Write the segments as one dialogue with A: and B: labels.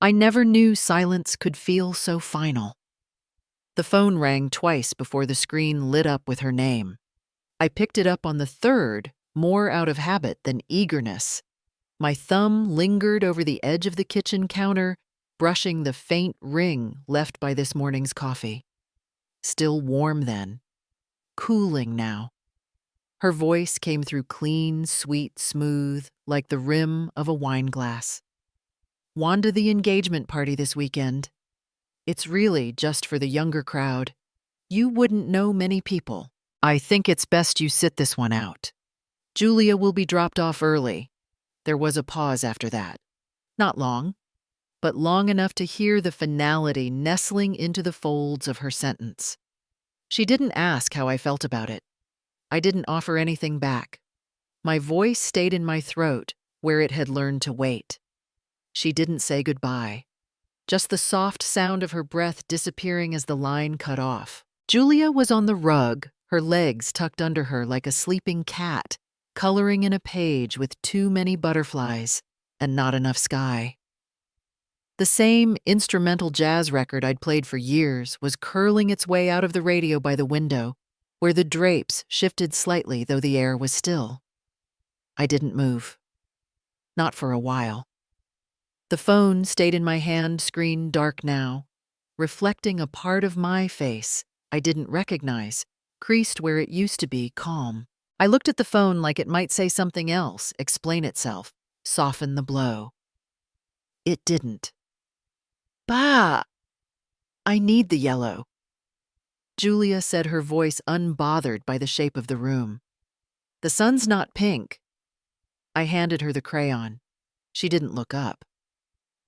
A: I never knew silence could feel so final. The phone rang twice before the screen lit up with her name. I picked it up on the third, more out of habit than eagerness. My thumb lingered over the edge of the kitchen counter, brushing the faint ring left by this morning's coffee. Still warm then, cooling now. Her voice came through clean, sweet, smooth, like the rim of a wine glass. Wanda, the engagement party this weekend. It's really just for the younger crowd. You wouldn't know many people. I think it's best you sit this one out. Julia will be dropped off early. There was a pause after that. Not long, but long enough to hear the finality nestling into the folds of her sentence. She didn't ask how I felt about it. I didn't offer anything back. My voice stayed in my throat, where it had learned to wait. She didn't say goodbye. Just the soft sound of her breath disappearing as the line cut off. Julia was on the rug, her legs tucked under her like a sleeping cat, coloring in a page with too many butterflies and not enough sky. The same instrumental jazz record I'd played for years was curling its way out of the radio by the window, where the drapes shifted slightly though the air was still. I didn't move. Not for a while. The phone stayed in my hand, screen dark now, reflecting a part of my face I didn't recognize, creased where it used to be calm. I looked at the phone like it might say something else, explain itself, soften the blow. It didn't. Bah! I need the yellow. Julia said, her voice unbothered by the shape of the room. The sun's not pink. I handed her the crayon. She didn't look up.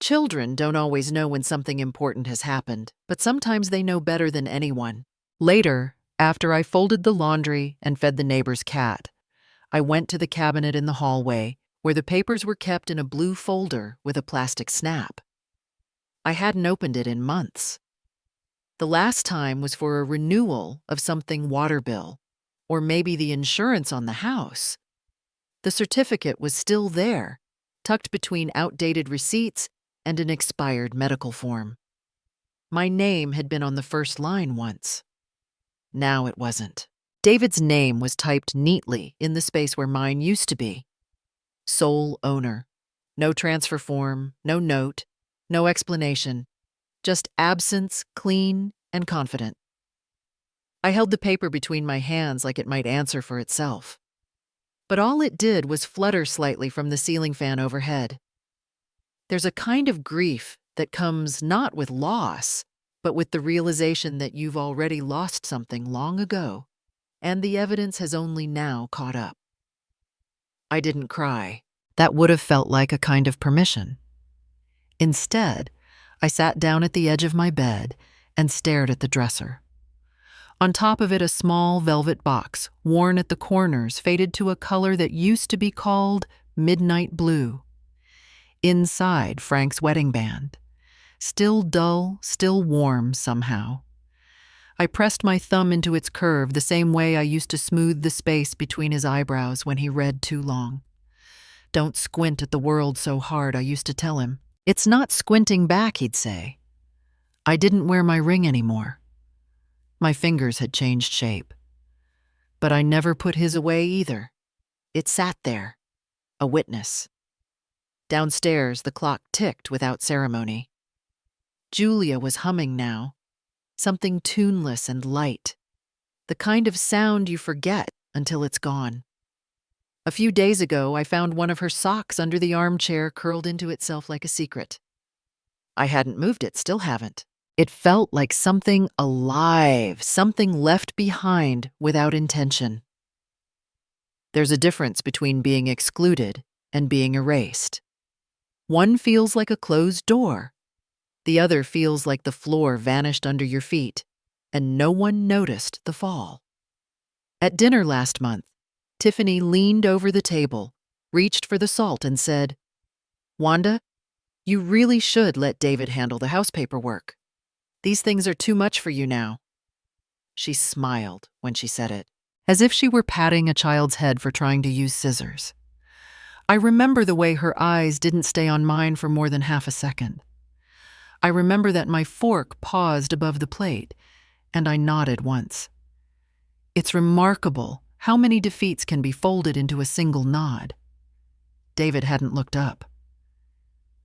A: Children don't always know when something important has happened, but sometimes they know better than anyone. Later, after I folded the laundry and fed the neighbor's cat, I went to the cabinet in the hallway where the papers were kept in a blue folder with a plastic snap. I hadn't opened it in months. The last time was for a renewal of something water bill, or maybe the insurance on the house. The certificate was still there, tucked between outdated receipts and an expired medical form. My name had been on the first line once. Now it wasn't. David's name was typed neatly in the space where mine used to be. Sole owner. No transfer form, no note, no explanation. Just absence, clean and confident. I held the paper between my hands like it might answer for itself. But all it did was flutter slightly from the ceiling fan overhead. There's a kind of grief that comes not with loss, but with the realization that you've already lost something long ago, and the evidence has only now caught up. I didn't cry. That would have felt like a kind of permission. Instead, I sat down at the edge of my bed and stared at the dresser. On top of it, a small velvet box, worn at the corners, faded to a color that used to be called midnight blue. Inside, Frank's wedding band. Still dull, still warm somehow. I pressed my thumb into its curve the same way I used to smooth the space between his eyebrows when he read too long. Don't squint at the world so hard, I used to tell him. It's not squinting back, he'd say. I didn't wear my ring anymore. My fingers had changed shape. But I never put his away either. It sat there, a witness. Downstairs, the clock ticked without ceremony. Julia was humming now, something tuneless and light, the kind of sound you forget until it's gone. A few days ago, I found one of her socks under the armchair curled into itself like a secret. I hadn't moved it, still haven't. It felt like something alive, something left behind without intention. There's a difference between being excluded and being erased. One feels like a closed door. The other feels like the floor vanished under your feet, and no one noticed the fall. At dinner last month, Tiffany leaned over the table, reached for the salt, and said, "Wanda, you really should let David handle the house paperwork. These things are too much for you now." She smiled when she said it, as if she were patting a child's head for trying to use scissors. I remember the way her eyes didn't stay on mine for more than half a second. I remember that my fork paused above the plate, and I nodded once. It's remarkable how many defeats can be folded into a single nod. David hadn't looked up.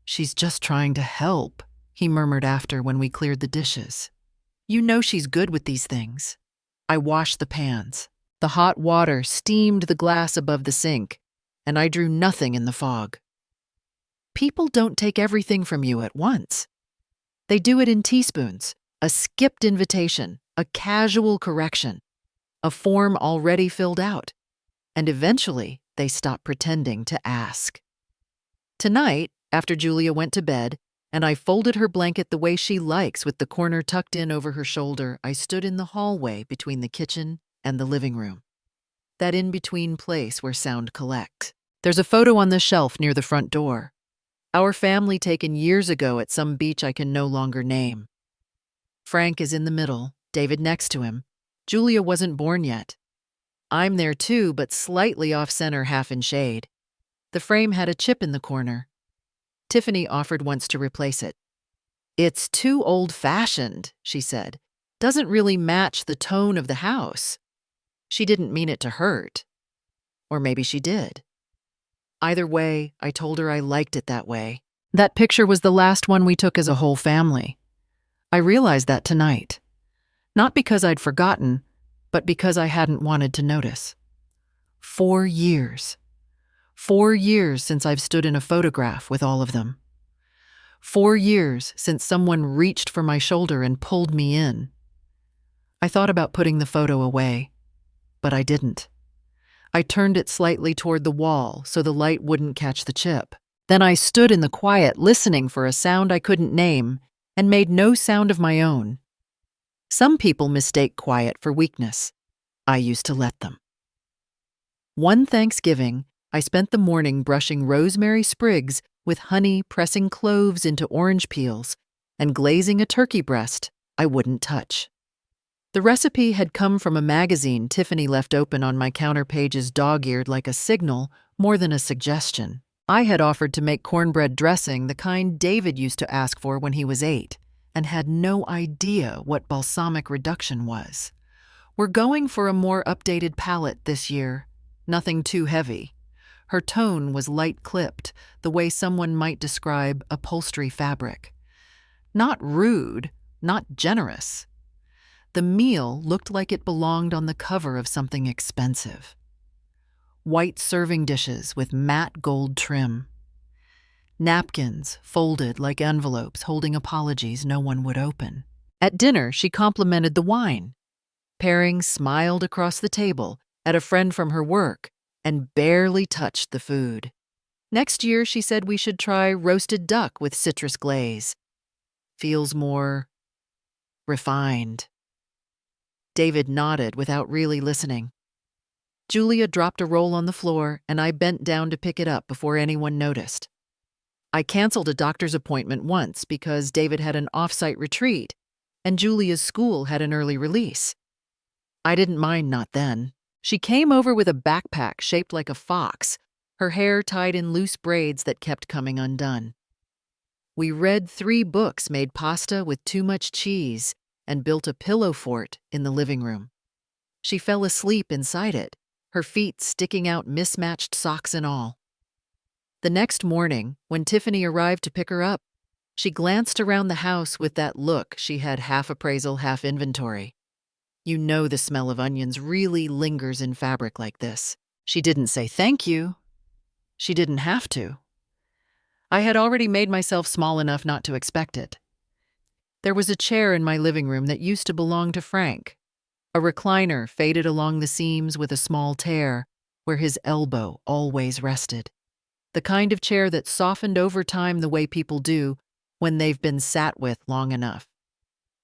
A: "She's just trying to help," he murmured after when we cleared the dishes. "You know she's good with these things." I washed the pans. The hot water steamed the glass above the sink, and I drew nothing in the fog. People don't take everything from you at once. They do it in teaspoons, a skipped invitation, a casual correction, a form already filled out, and eventually they stop pretending to ask. Tonight, after Julia went to bed, and I folded her blanket the way she likes with the corner tucked in over her shoulder, I stood in the hallway between the kitchen and the living room. That in-between place where sound collects. There's a photo on the shelf near the front door. Our family taken years ago at some beach I can no longer name. Frank is in the middle, David next to him. Julia wasn't born yet. I'm there too, but slightly off-center, half in shade. The frame had a chip in the corner. Tiffany offered once to replace it. "It's too old-fashioned," she said. "Doesn't really match the tone of the house." She didn't mean it to hurt. Or maybe she did. Either way, I told her I liked it that way. That picture was the last one we took as a whole family. I realized that tonight. Not because I'd forgotten, but because I hadn't wanted to notice. 4 years. 4 years since I've stood in a photograph with all of them. 4 years since someone reached for my shoulder and pulled me in. I thought about putting the photo away, but I didn't. I turned it slightly toward the wall so the light wouldn't catch the chip. Then I stood in the quiet listening for a sound I couldn't name and made no sound of my own. Some people mistake quiet for weakness. I used to let them. One Thanksgiving, I spent the morning brushing rosemary sprigs with honey, pressing cloves into orange peels, and glazing a turkey breast I wouldn't touch. The recipe had come from a magazine Tiffany left open on my counter pages, dog-eared like a signal more than a suggestion. I had offered to make cornbread dressing, the kind David used to ask for when he was 8, and had no idea what balsamic reduction was. We're going for a more updated palette this year. Nothing too heavy. Her tone was light-clipped, the way someone might describe upholstery fabric. Not rude, not generous. The meal looked like it belonged on the cover of something expensive. White serving dishes with matte gold trim. Napkins folded like envelopes holding apologies no one would open. At dinner, she complimented the wine. Pairings smiled across the table at a friend from her work and barely touched the food. Next year, she said we should try roasted duck with citrus glaze. Feels more refined. David nodded without really listening. Julia dropped a roll on the floor, and I bent down to pick it up before anyone noticed. I canceled a doctor's appointment once because David had an off-site retreat, and Julia's school had an early release. I didn't mind not then. She came over with a backpack shaped like a fox, her hair tied in loose braids that kept coming undone. We read 3 books, made pasta with too much cheese, and built a pillow fort in the living room. She fell asleep inside it, her feet sticking out, mismatched socks and all. The next morning, when Tiffany arrived to pick her up, she glanced around the house with that look she had half appraisal, half inventory. You know the smell of onions really lingers in fabric like this. She didn't say thank you. She didn't have to. I had already made myself small enough not to expect it. There was a chair in my living room that used to belong to Frank. A recliner faded along the seams with a small tear where his elbow always rested. The kind of chair that softened over time the way people do when they've been sat with long enough.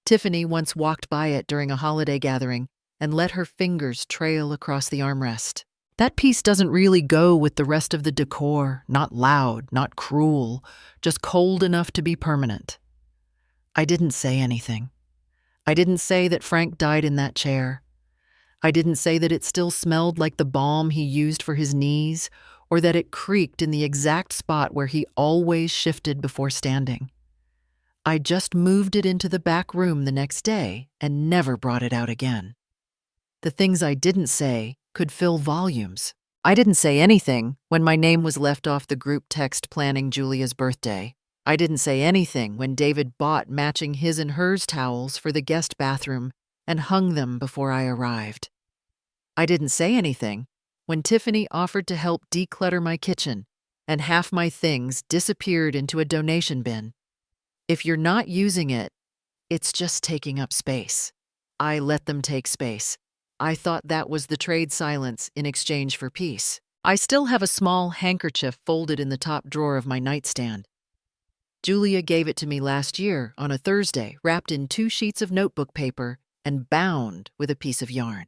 A: Tiffany once walked by it during a holiday gathering and let her fingers trail across the armrest. That piece doesn't really go with the rest of the decor, not loud, not cruel, just cold enough to be permanent. I didn't say anything. I didn't say that Frank died in that chair. I didn't say that it still smelled like the balm he used for his knees, or that it creaked in the exact spot where he always shifted before standing. I just moved it into the back room the next day and never brought it out again. The things I didn't say could fill volumes. I didn't say anything when my name was left off the group text planning Julia's birthday. I didn't say anything when David bought matching his and hers towels for the guest bathroom and hung them before I arrived. I didn't say anything when Tiffany offered to help declutter my kitchen and half my things disappeared into a donation bin. If you're not using it, it's just taking up space. I let them take space. I thought that was the trade silence in exchange for peace. I still have a small handkerchief folded in the top drawer of my nightstand. Julia gave it to me last year on a Thursday, wrapped in 2 sheets of notebook paper and bound with a piece of yarn.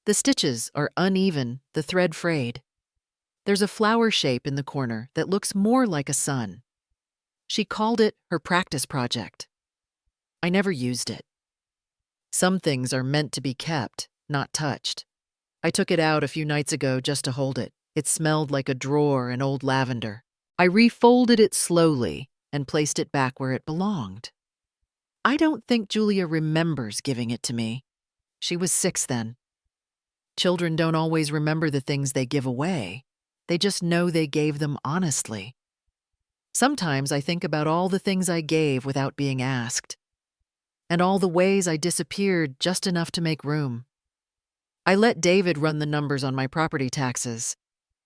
A: The stitches are uneven, the thread frayed. There's a flower shape in the corner that looks more like a sun. She called it her practice project. I never used it. Some things are meant to be kept, not touched. I took it out a few nights ago just to hold it. It smelled like a drawer and old lavender. I refolded it slowly and placed it back where it belonged. I don't think Julia remembers giving it to me. She was 6 then. Children don't always remember the things they give away. They just know they gave them honestly. Sometimes I think about all the things I gave without being asked, and all the ways I disappeared just enough to make room. I let David run the numbers on my property taxes.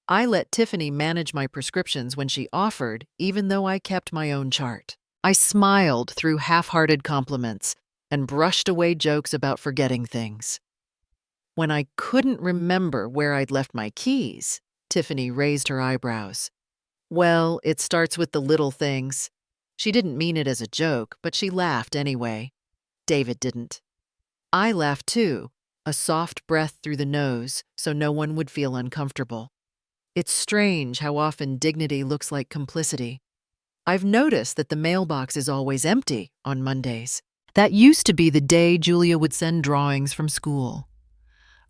A: I let Tiffany manage my prescriptions when she offered, even though I kept my own chart. I smiled through half-hearted compliments and brushed away jokes about forgetting things. When I couldn't remember where I'd left my keys, Tiffany raised her eyebrows. Well, it starts with the little things. She didn't mean it as a joke, but she laughed anyway. David didn't. I laughed too, a soft breath through the nose so no one would feel uncomfortable. It's strange how often dignity looks like complicity. I've noticed that the mailbox is always empty on Mondays. That used to be the day Julia would send drawings from school.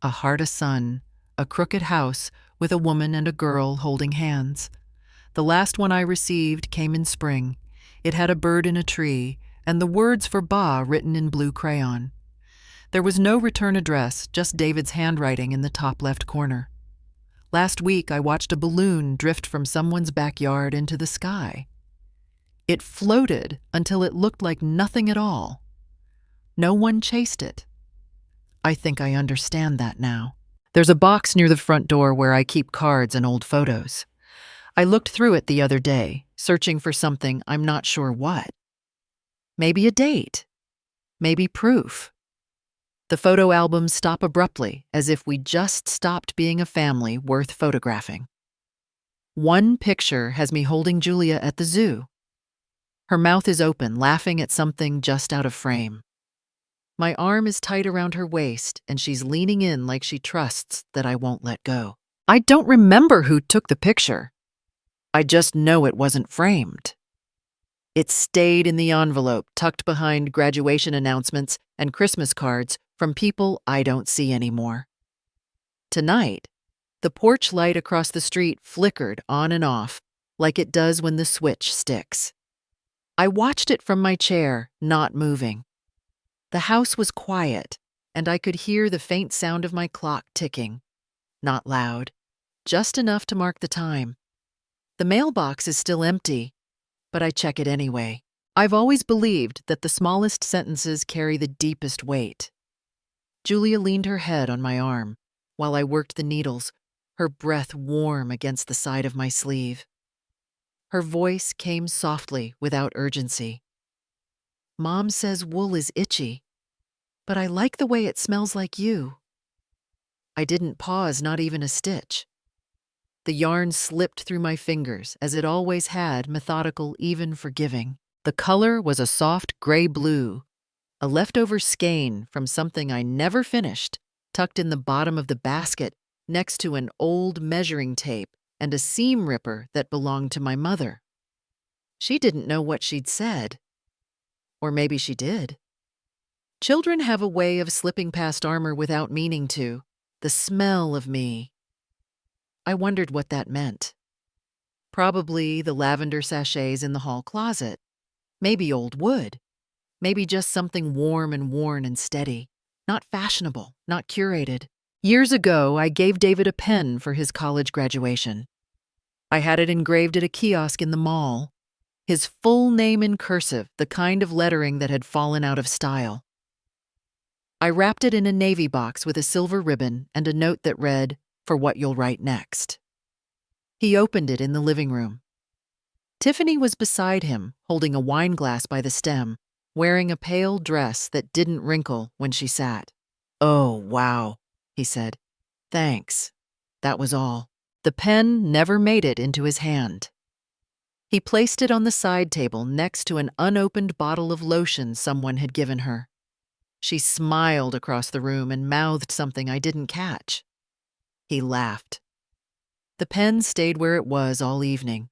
A: A heart, a sun, a crooked house with a woman and a girl holding hands. The last one I received came in spring. It had a bird in a tree and the words for Ba written in blue crayon. There was no return address, just David's handwriting in the top left corner. Last week, I watched a balloon drift from someone's backyard into the sky. It floated until it looked like nothing at all. No one chased it. I think I understand that now. There's a box near the front door where I keep cards and old photos. I looked through it the other day, searching for something I'm not sure what. Maybe a date. Maybe proof. The photo albums stop abruptly, as if we just stopped being a family worth photographing. One picture has me holding Julia at the zoo. Her mouth is open, laughing at something just out of frame. My arm is tight around her waist, and she's leaning in like she trusts that I won't let go. I don't remember who took the picture. I just know it wasn't framed. It stayed in the envelope tucked behind graduation announcements and Christmas cards from people I don't see anymore. Tonight, the porch light across the street flickered on and off like it does when the switch sticks. I watched it from my chair, not moving. The house was quiet, and I could hear the faint sound of my clock ticking. Not loud, just enough to mark the time. The mailbox is still empty, but I check it anyway. I've always believed that the smallest sentences carry the deepest weight. Julia leaned her head on my arm while I worked the needles, her breath warm against the side of my sleeve. Her voice came softly without urgency. Mom says wool is itchy, but I like the way it smells like you. I didn't pause, not even a stitch. The yarn slipped through my fingers, as it always had, methodical, even forgiving. The color was a soft gray-blue, a leftover skein from something I never finished, tucked in the bottom of the basket next to an old measuring tape and a seam ripper that belonged to my mother. She didn't know what she'd said. Or maybe she did. Children have a way of slipping past armor without meaning to, the smell of me. I wondered what that meant. Probably the lavender sachets in the hall closet. Maybe old wood. Maybe just something warm and worn and steady. Not fashionable, not curated. Years ago, I gave David a pen for his college graduation. I had it engraved at a kiosk in the mall. His full name in cursive, the kind of lettering that had fallen out of style. I wrapped it in a navy box with a silver ribbon and a note that read, "For what you'll write next." He opened it in the living room. Tiffany was beside him, holding a wine glass by the stem, wearing a pale dress that didn't wrinkle when she sat. "Oh, wow," he said. "Thanks." That was all. The pen never made it into his hand. He placed it on the side table next to an unopened bottle of lotion someone had given her. She smiled across the room and mouthed something I didn't catch. He laughed. The pen stayed where it was all evening.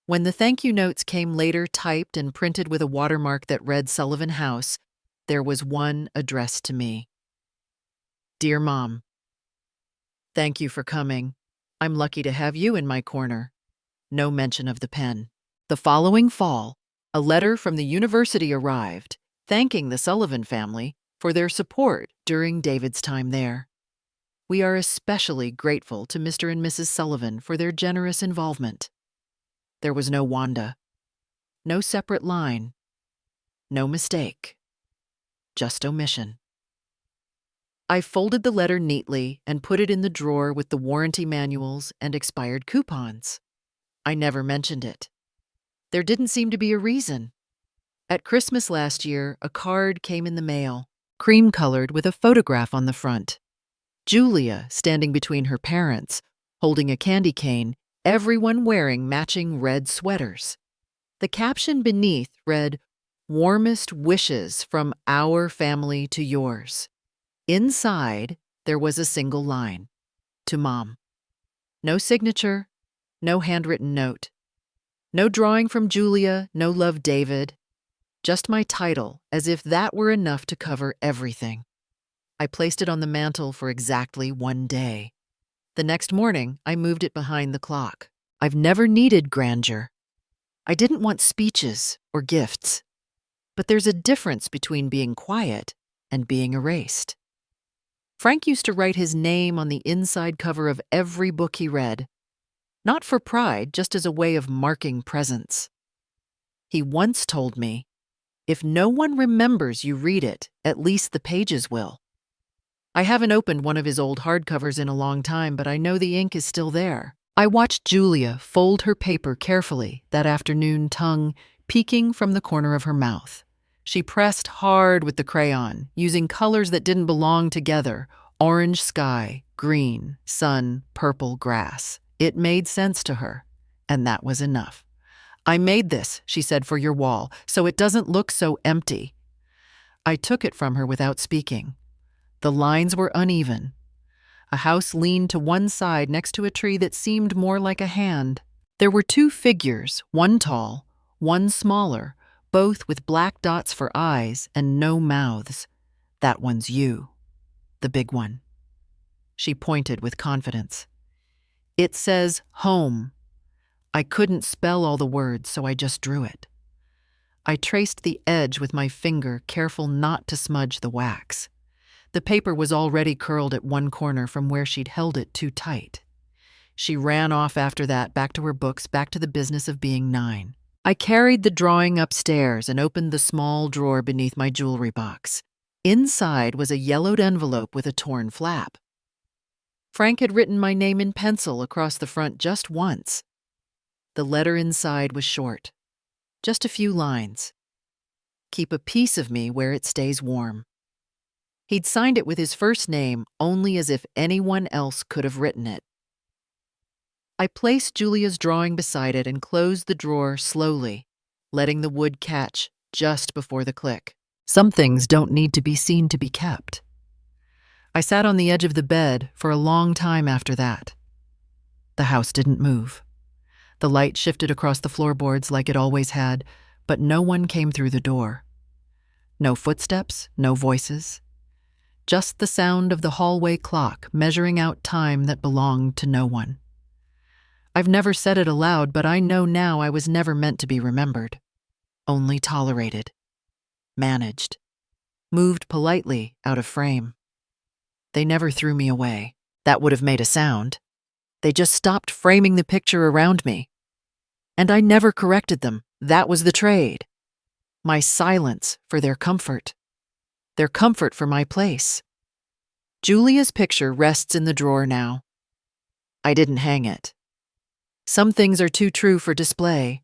A: When the thank you notes came later, typed and printed with a watermark that read Sullivan House, there was one addressed to me. "Dear Mom, thank you for coming. I'm lucky to have you in my corner." No mention of the pen. The following fall, a letter from the university arrived, thanking the Sullivan family for their support during David's time there. "We are especially grateful to Mr. and Mrs. Sullivan for their generous involvement." There was no Wanda, no separate line, no mistake, just omission. I folded the letter neatly and put it in the drawer with the warranty manuals and expired coupons. I never mentioned it. There didn't seem to be a reason. At Christmas last year, a card came in the mail, cream-colored with a photograph on the front. Julia standing between her parents, holding a candy cane, everyone wearing matching red sweaters. The caption beneath read, "Warmest wishes from our family to yours." Inside, there was a single line, "To Mom." No signature, no handwritten note. No drawing from Julia, no love David. Just my title, as if that were enough to cover everything. I placed it on the mantel for exactly 1 day. The next morning, I moved it behind the clock. I've never needed grandeur. I didn't want speeches or gifts. But there's a difference between being quiet and being erased. Frank used to write his name on the inside cover of every book he read. Not for pride, just as a way of marking presence. He once told me, "If no one remembers you read it, at least the pages will." I haven't opened one of his old hardcovers in a long time, but I know the ink is still there. I watched Julia fold her paper carefully that afternoon, tongue peeking from the corner of her mouth. She pressed hard with the crayon, using colors that didn't belong together: orange sky, green, sun, purple grass. It made sense to her, and that was enough. "I made this," she said, "for your wall, so it doesn't look so empty." I took it from her without speaking. The lines were uneven. A house leaned to one side next to a tree that seemed more like a hand. There were 2 figures, one tall, one smaller, both with black dots for eyes and no mouths. "That one's you, the big one." She pointed with confidence. "It says home." I couldn't spell all the words, so I just drew it. I traced the edge with my finger, careful not to smudge the wax. The paper was already curled at one corner from where she'd held it too tight. She ran off after that, back to her books, back to the business of being 9. I carried the drawing upstairs and opened the small drawer beneath my jewelry box. Inside was a yellowed envelope with a torn flap. Frank had written my name in pencil across the front just once. The letter inside was short, just a few lines. "Keep a piece of me where it stays warm." He'd signed it with his first name, only as if anyone else could have written it. I placed Julia's drawing beside it and closed the drawer slowly, letting the wood catch just before the click. Some things don't need to be seen to be kept. I sat on the edge of the bed for a long time after that. The house didn't move. The light shifted across the floorboards like it always had, but no one came through the door. No footsteps, no voices. Just the sound of the hallway clock measuring out time that belonged to no one. I've never said it aloud, but I know now I was never meant to be remembered. only tolerated, managed, moved politely out of frame. They never threw me away. That would have made a sound. They just stopped framing the picture around me. And I never corrected them. That was the trade. My silence for their comfort for my place. Julia's picture rests in the drawer now. I didn't hang it. Some things are too true for display.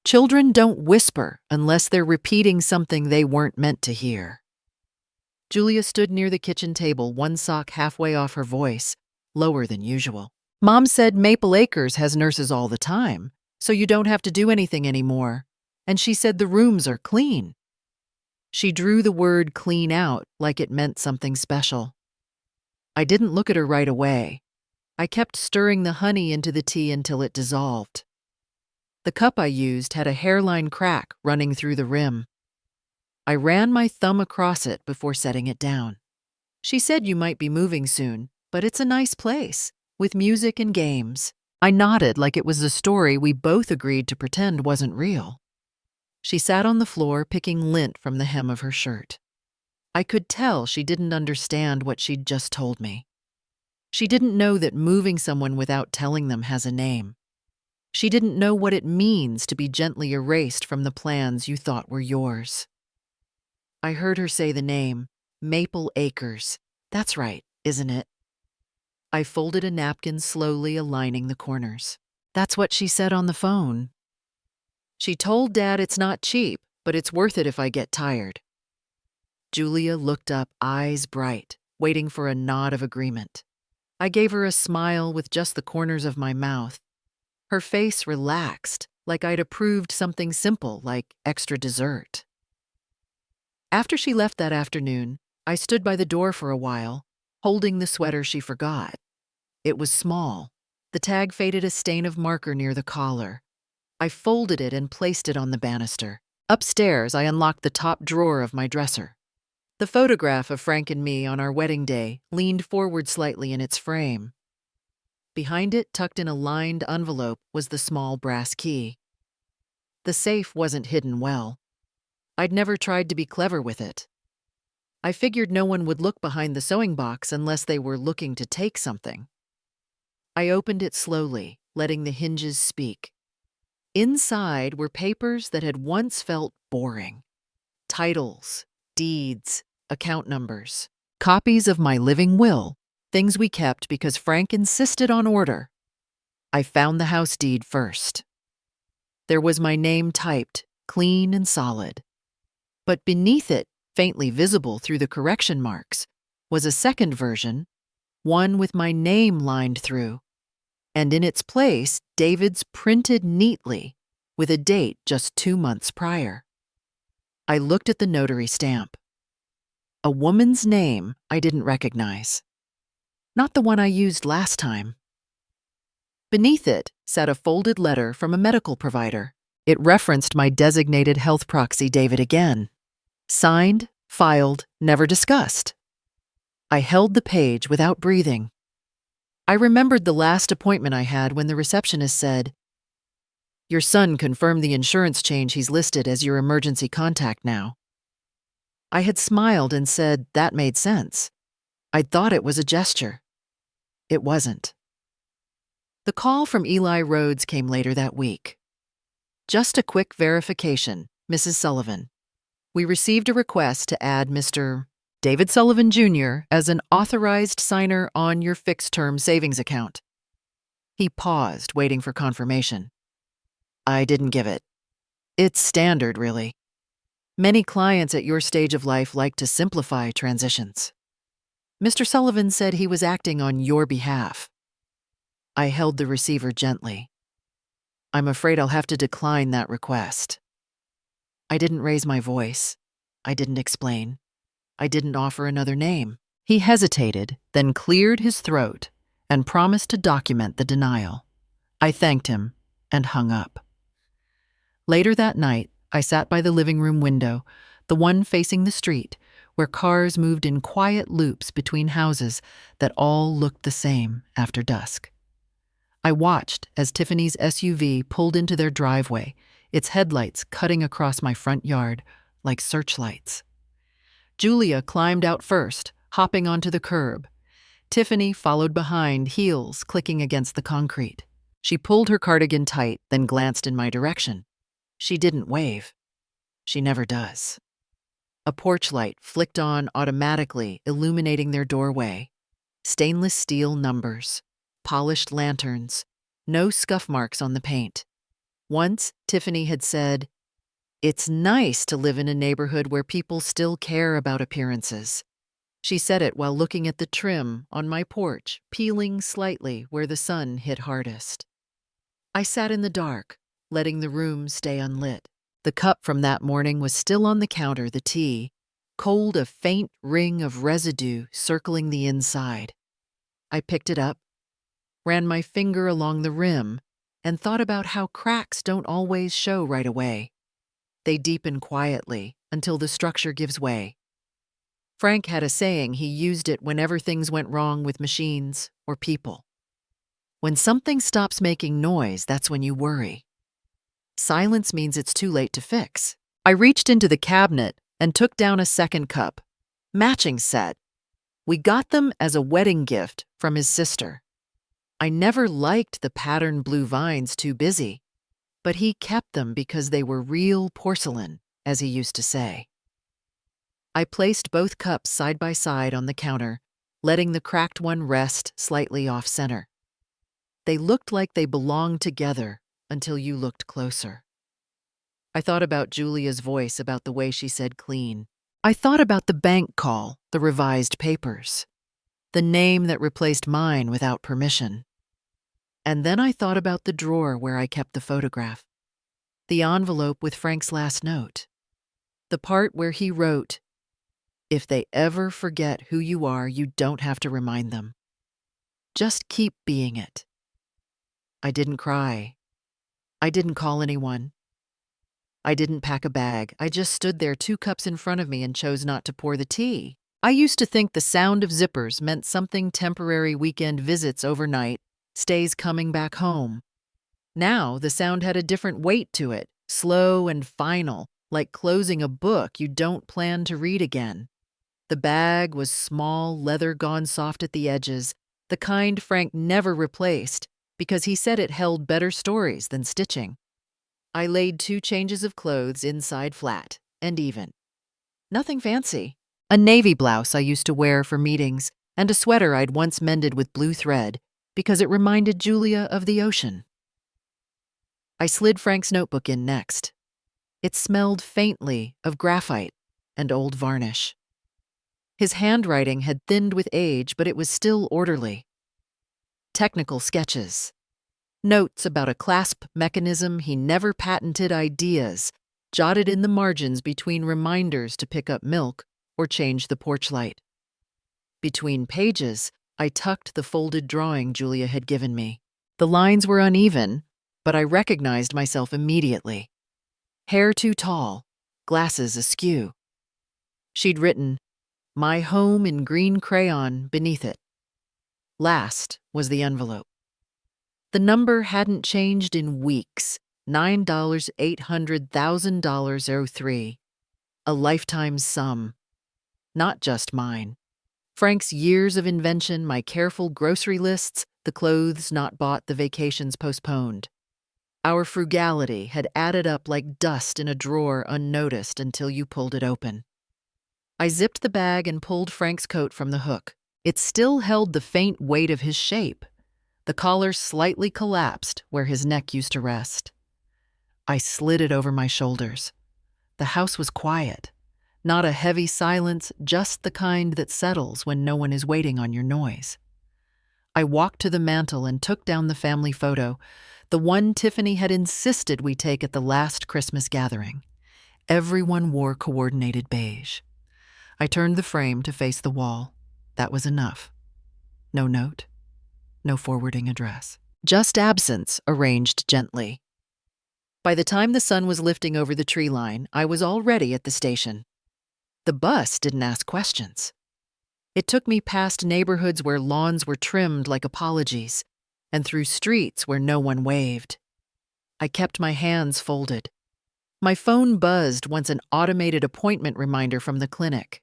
A: Children don't whisper unless they're repeating something they weren't meant to hear. Julia stood near the kitchen table, one sock halfway off her voice, lower than usual. Mom said Maple Acres has nurses all the time, so you don't have to do anything anymore. And she said the rooms are clean. She drew the word clean out like it meant something special. I didn't look at her right away. I kept stirring the honey into the tea until it dissolved. The cup I used had a hairline crack running through the rim. I ran my thumb across it before setting it down. She said you might be moving soon, but it's a nice place, with music and games. I nodded like it was a story we both agreed to pretend wasn't real. She sat on the floor picking lint from the hem of her shirt. I could tell she didn't understand what she'd just told me. She didn't know that moving someone without telling them has a name. She didn't know what it means to be gently erased from the plans you thought were yours. I heard her say the name, Maple Acres. That's right, isn't it? I folded a napkin, slowly aligning the corners. That's what she said on the phone. She told Dad it's not cheap, but it's worth it if I get tired. Julia looked up, eyes bright, waiting for a nod of agreement. I gave her a smile with just the corners of my mouth. Her face relaxed, like I'd approved something simple like extra dessert. After she left that afternoon, I stood by the door for a while, holding the sweater she forgot. It was small. The tag faded a stain of marker near the collar. I folded it and placed it on the banister. Upstairs, I unlocked the top drawer of my dresser. The photograph of Frank and me on our wedding day leaned forward slightly in its frame. Behind it, tucked in a lined envelope, was the small brass key. The safe wasn't hidden well. I'd never tried to be clever with it. I figured no one would look behind the sewing box unless they were looking to take something. I opened it slowly, letting the hinges speak. Inside were papers that had once felt boring. Titles, deeds, account numbers, copies of my living will, things we kept because Frank insisted on order. I found the house deed first. There was my name typed, clean and solid. But beneath it, faintly visible through the correction marks, was a second version, one with my name lined through, and in its place, David's printed neatly, with a date just 2 months prior. I looked at the notary stamp. A woman's name I didn't recognize. Not the one I used last time. Beneath it sat a folded letter from a medical provider. It referenced my designated health proxy, David, again. Signed, filed, never discussed. I held the page without breathing. I remembered the last appointment I had when the receptionist said, "Your son confirmed the insurance change. He's listed as your emergency contact now." I had smiled and said that made sense. I'd thought it was a gesture. It wasn't. The call from Eli Rhodes came later that week. Just a quick verification, Mrs. Sullivan. We received a request to add Mr. David Sullivan Jr. as an authorized signer on your fixed-term savings account. He paused, waiting for confirmation. I didn't give it. It's standard, really. Many clients at your stage of life like to simplify transitions. Mr. Sullivan said he was acting on your behalf. I held the receiver gently. I'm afraid I'll have to decline that request. I didn't raise my voice. I didn't explain. I didn't offer another name. He hesitated, then cleared his throat and promised to document the denial. I thanked him and hung up. Later that night, I sat by the living room window, the one facing the street, where cars moved in quiet loops between houses that all looked the same after dusk. I watched as Tiffany's SUV pulled into their driveway, its headlights cutting across my front yard like searchlights. Julia climbed out first, hopping onto the curb. Tiffany followed behind, heels clicking against the concrete. She pulled her cardigan tight, then glanced in my direction. She didn't wave. She never does. A porch light flicked on automatically, illuminating their doorway. Stainless steel numbers, polished lanterns, no scuff marks on the paint. Once, Tiffany had said, "It's nice to live in a neighborhood where people still care about appearances." She said it while looking at the trim on my porch, peeling slightly where the sun hit hardest. I sat in the dark, letting the room stay unlit. The cup from that morning was still on the counter, the tea, cold, a faint ring of residue circling the inside. I picked it up, ran my finger along the rim, and thought about how cracks don't always show right away. They deepen quietly until the structure gives way. Frank had a saying he used it whenever things went wrong with machines or people. When something stops making noise, that's when you worry. Silence means it's too late to fix. I reached into the cabinet and took down a second cup. Matching set. We got them as a wedding gift from his sister. I never liked the patterned blue vines, too busy, but he kept them because they were real porcelain, as he used to say. I placed both cups side by side on the counter, letting the cracked one rest slightly off-center. They looked like they belonged together until you looked closer. I thought about Julia's voice, about the way she said clean. I thought about the bank call, the revised papers, the name that replaced mine without permission. And then I thought about the drawer where I kept the photograph, the envelope with Frank's last note, the part where he wrote, "If they ever forget who you are, you don't have to remind them. Just keep being it." I didn't cry. I didn't call anyone. I didn't pack a bag. I just stood there, 2 cups in front of me, and chose not to pour the tea. I used to think the sound of zippers meant something: temporary weekend visits overnight, stays coming back home. Now the sound had a different weight to it, slow and final, like closing a book you don't plan to read again. The bag was small, leather gone soft at the edges, the kind Frank never replaced because he said it held better stories than stitching. I laid 2 changes of clothes inside, flat and even. Nothing fancy. A navy blouse I used to wear for meetings, and a sweater I'd once mended with blue thread because it reminded Julia of the ocean. I slid Frank's notebook in next. It smelled faintly of graphite and old varnish. His handwriting had thinned with age, but it was still orderly. Technical sketches. Notes about a clasp mechanism he never patented, ideas jotted in the margins between reminders to pick up milk or change the porch light. Between pages, I tucked the folded drawing Julia had given me. The lines were uneven, but I recognized myself immediately. Hair too tall, glasses askew. She'd written, "My home," in green crayon beneath it. Last was the envelope. The number hadn't changed in weeks. $9,800,000.03. A lifetime's sum. Not just mine. Frank's years of invention, my careful grocery lists, the clothes not bought, the vacations postponed. Our frugality had added up like dust in a drawer unnoticed until you pulled it open. I zipped the bag and pulled Frank's coat from the hook. It still held the faint weight of his shape. The collar slightly collapsed where his neck used to rest. I slid it over my shoulders. The house was quiet. Not a heavy silence, just the kind that settles when no one is waiting on your noise. I walked to the mantel and took down the family photo, the one Tiffany had insisted we take at the last Christmas gathering. Everyone wore coordinated beige. I turned the frame to face the wall. That was enough. No note, no forwarding address. Just absence arranged gently. By the time the sun was lifting over the tree line, I was already at the station. The bus didn't ask questions. It took me past neighborhoods where lawns were trimmed like apologies, and through streets where no one waved. I kept my hands folded, My phone buzzed once an automated appointment reminder from the clinic.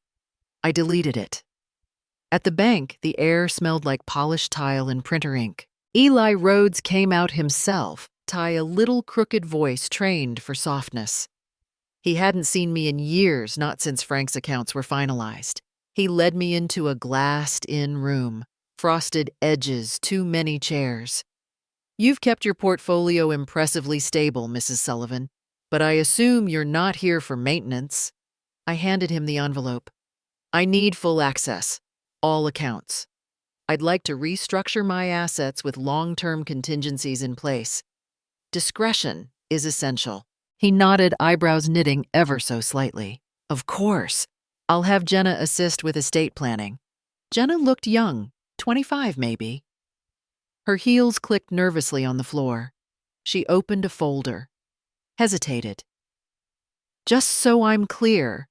A: I deleted it. At the bank, the air smelled like polished tile and printer ink. Eli Rhodes came out himself, a little crooked voice trained for softness. He hadn't seen me in years, not since Frank's accounts were finalized. He led me into a glassed-in room, frosted edges, too many chairs. "You've kept your portfolio impressively stable, Mrs. Sullivan, but I assume you're not here for maintenance." I handed him the envelope. "I need full access. All accounts. I'd like to restructure my assets with long-term contingencies in place. Discretion is essential." He nodded, eyebrows knitting ever so slightly. "Of course. I'll have Jenna assist with estate planning." Jenna looked young, 25 maybe. Her heels clicked nervously on the floor. She opened a folder, hesitated. "Just so I'm clear,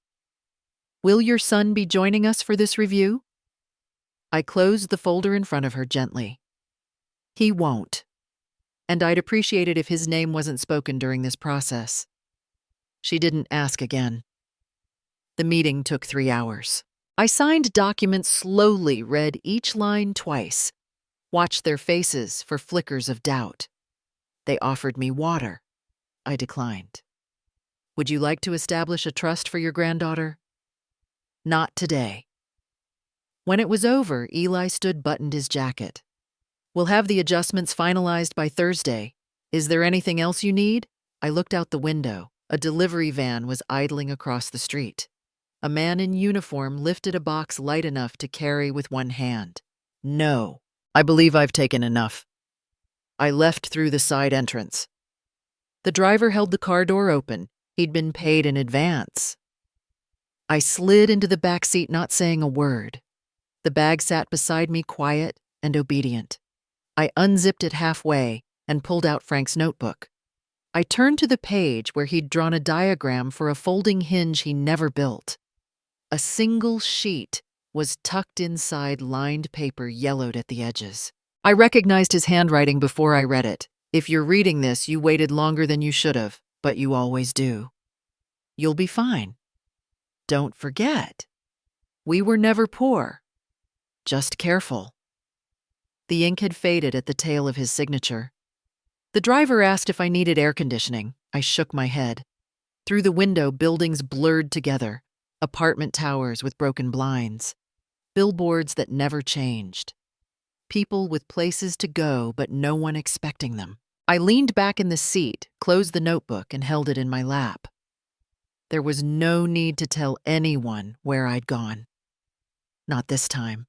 A: will your son be joining us for this review?" I closed the folder in front of her gently. "He won't. And I'd appreciate it if his name wasn't spoken during this process." She didn't ask again. The meeting took 3 hours. I signed documents slowly, read each line twice, watched their faces for flickers of doubt. They offered me water. I declined. "Would you like to establish a trust for your granddaughter?" "Not today." When it was over, Eli buttoned his jacket. "We'll have the adjustments finalized by Thursday. Is there anything else you need?" I looked out the window. A delivery van was idling across the street. A man in uniform lifted a box light enough to carry with one hand. "No, I believe I've taken enough." I left through the side entrance. The driver held the car door open. He'd been paid in advance. I slid into the back seat, not saying a word. The bag sat beside me, quiet and obedient. I unzipped it halfway and pulled out Frank's notebook. I turned to the page where he'd drawn a diagram for a folding hinge he never built. A single sheet was tucked inside lined paper, yellowed at the edges. I recognized his handwriting before I read it. "If you're reading this, you waited longer than you should have, but you always do. You'll be fine. Don't forget, we were never poor. Just careful." The ink had faded at the tail of his signature. The driver asked if I needed air conditioning. I shook my head. Through the window, buildings blurred together. Apartment towers with broken blinds. Billboards that never changed. People with places to go, but no one expecting them. I leaned back in the seat, closed the notebook, and held it in my lap. There was no need to tell anyone where I'd gone. Not this time.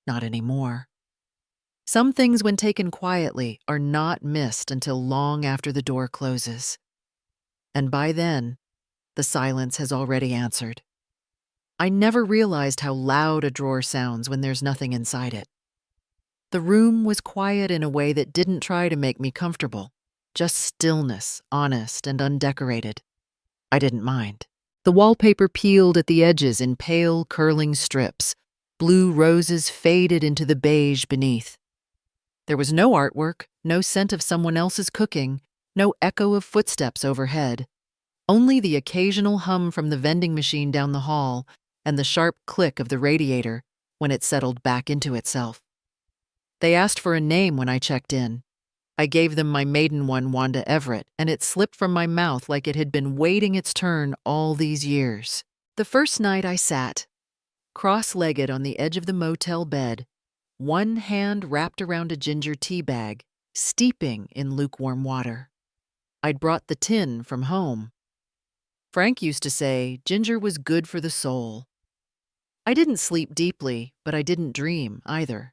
A: Not anymore. Some things, when taken quietly, are not missed until long after the door closes. And by then, the silence has already answered. I never realized how loud a drawer sounds when there's nothing inside it. The room was quiet in a way that didn't try to make me comfortable. Just stillness, honest and undecorated. I didn't mind. The wallpaper peeled at the edges in pale, curling strips. Blue roses faded into the beige beneath. There was no artwork, no scent of someone else's cooking, no echo of footsteps overhead. Only the occasional hum from the vending machine down the hall and the sharp click of the radiator when it settled back into itself. They asked for a name when I checked in. I gave them my maiden one, Wanda Everett, and it slipped from my mouth like it had been waiting its turn all these years. The first night I sat, cross-legged on the edge of the motel bed, one hand wrapped around a ginger tea bag, steeping in lukewarm water. I'd brought the tin from home. Frank used to say ginger was good for the soul. I didn't sleep deeply, but I didn't dream either.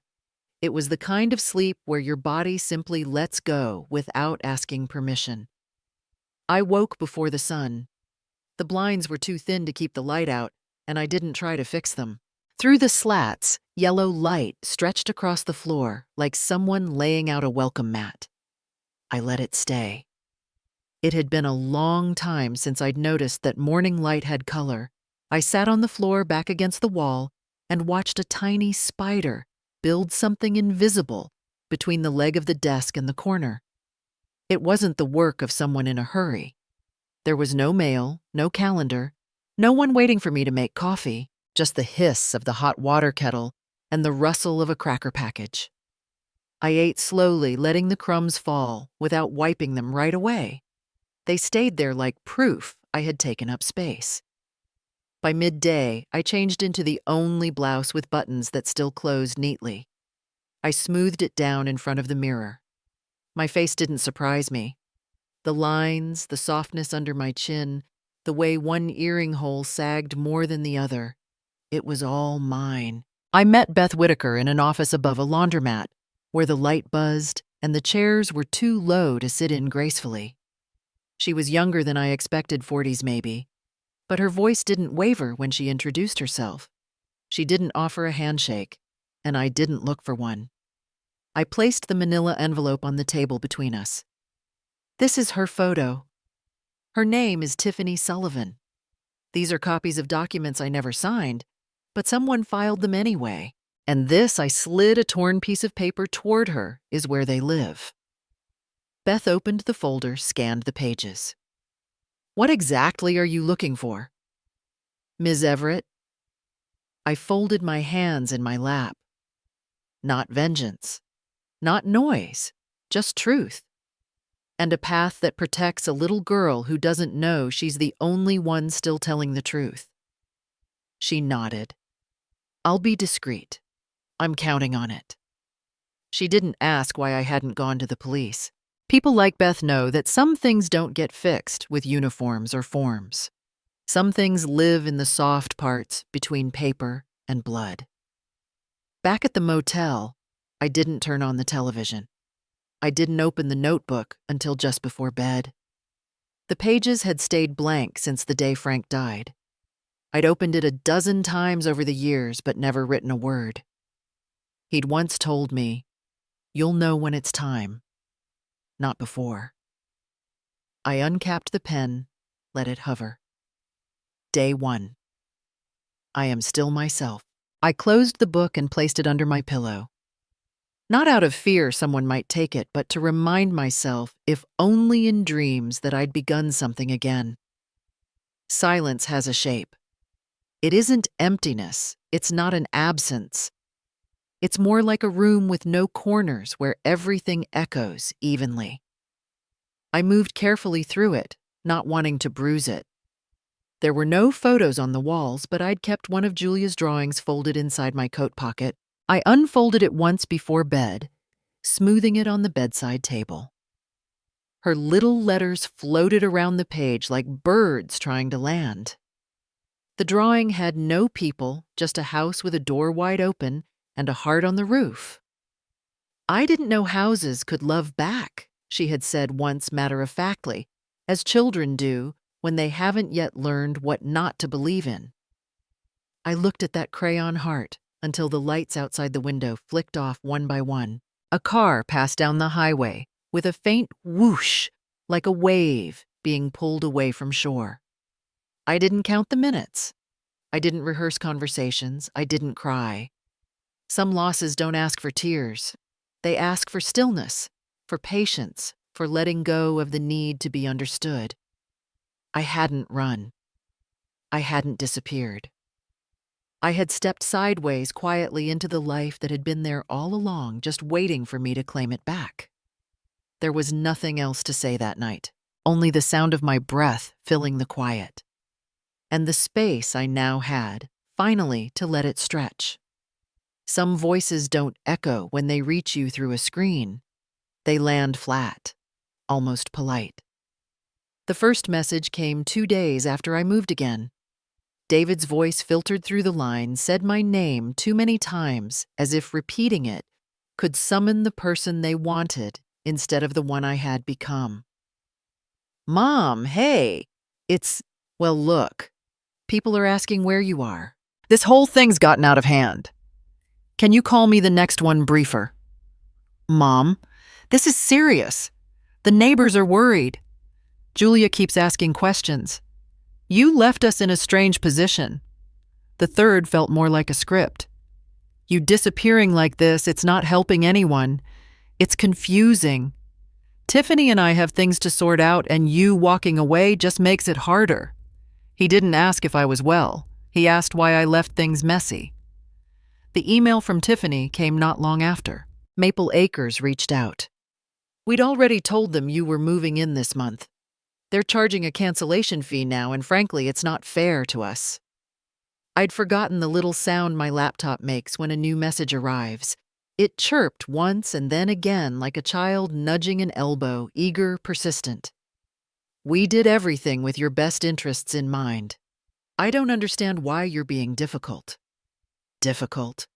A: It was the kind of sleep where your body simply lets go without asking permission. I woke before the sun. The blinds were too thin to keep the light out, and I didn't try to fix them. Through the slats, yellow light stretched across the floor like someone laying out a welcome mat. I let it stay. It had been a long time since I'd noticed that morning light had color. I sat on the floor back against the wall and watched a tiny spider build something invisible between the leg of the desk and the corner. It wasn't the work of someone in a hurry. There was no mail, no calendar, no one waiting for me to make coffee, just the hiss of the hot water kettle and the rustle of a cracker package. I ate slowly, letting the crumbs fall without wiping them right away. They stayed there like proof I had taken up space. By midday, I changed into the only blouse with buttons that still closed neatly. I smoothed it down in front of the mirror. My face didn't surprise me. The lines, the softness under my chin, the way one earring hole sagged more than the other. It was all mine. I met Beth Whitaker in an office above a laundromat, where the light buzzed and the chairs were too low to sit in gracefully. She was younger than I expected, 40s maybe, but her voice didn't waver when she introduced herself. She didn't offer a handshake, and I didn't look for one. I placed the manila envelope on the table between us. This is her photo. Her name is Tiffany Sullivan. These are copies of documents I never signed, but someone filed them anyway. And this, I slid a torn piece of paper toward her, is where they live. Beth opened the folder, scanned the pages. What exactly are you looking for? Ms. Everett? I folded my hands in my lap. Not vengeance. Not noise. Just truth. And a path that protects a little girl who doesn't know she's the only one still telling the truth. She nodded. I'll be discreet. I'm counting on it. She didn't ask why I hadn't gone to the police. People like Beth know that some things don't get fixed with uniforms or forms. Some things live in the soft parts between paper and blood. Back at the motel, I didn't turn on the television. I didn't open the notebook until just before bed. The pages had stayed blank since the day Frank died. I'd opened it a dozen times over the years, but never written a word. He'd once told me, "You'll know when it's time." Not before. I uncapped the pen, let it hover. Day 1. I am still myself. I closed the book and placed it under my pillow. Not out of fear someone might take it, but to remind myself, if only in dreams, that I'd begun something again. Silence has a shape. It isn't emptiness. It's not an absence. It's more like a room with no corners where everything echoes evenly. I moved carefully through it, not wanting to bruise it. There were no photos on the walls, but I'd kept one of Julia's drawings folded inside my coat pocket. I unfolded it once before bed, smoothing it on the bedside table. Her little letters floated around the page like birds trying to land. The drawing had no people, just a house with a door wide open and a heart on the roof. I didn't know houses could love back, she had said once matter-of-factly, as children do when they haven't yet learned what not to believe in. I looked at that crayon heart until the lights outside the window flicked off one by one. A car passed down the highway with a faint whoosh, like a wave being pulled away from shore. I didn't count the minutes. I didn't rehearse conversations. I didn't cry. Some losses don't ask for tears. They ask for stillness, for patience, for letting go of the need to be understood. I hadn't run. I hadn't disappeared. I had stepped sideways quietly into the life that had been there all along, just waiting for me to claim it back. There was nothing else to say that night, only the sound of my breath filling the quiet. And the space I now had, finally, to let it stretch. Some voices don't echo when they reach you through a screen. They land flat, almost polite. The first message came 2 days after I moved again. David's voice filtered through the line, said my name too many times, as if repeating it could summon the person they wanted instead of the one I had become. "Mom, hey, well, look, people are asking where you are. This whole thing's gotten out of hand. Can you call me the next one briefer? Mom, this is serious. The neighbors are worried. Julia keeps asking questions. You left us in a strange position." The third felt more like a script. "You disappearing like this, it's not helping anyone. It's confusing. Tiffany and I have things to sort out, and you walking away just makes it harder. He didn't ask if I was well. He asked why I left things messy. The email from Tiffany came not long after. Maple Acres reached out. We'd already told them you were moving in this month. They're charging a cancellation fee now, and frankly, it's not fair to us. I'd forgotten the little sound my laptop makes when a new message arrives. It chirped once and then again like a child nudging an elbow, eager, persistent. We did everything with your best interests in mind. I don't understand why you're being difficult. Difficult.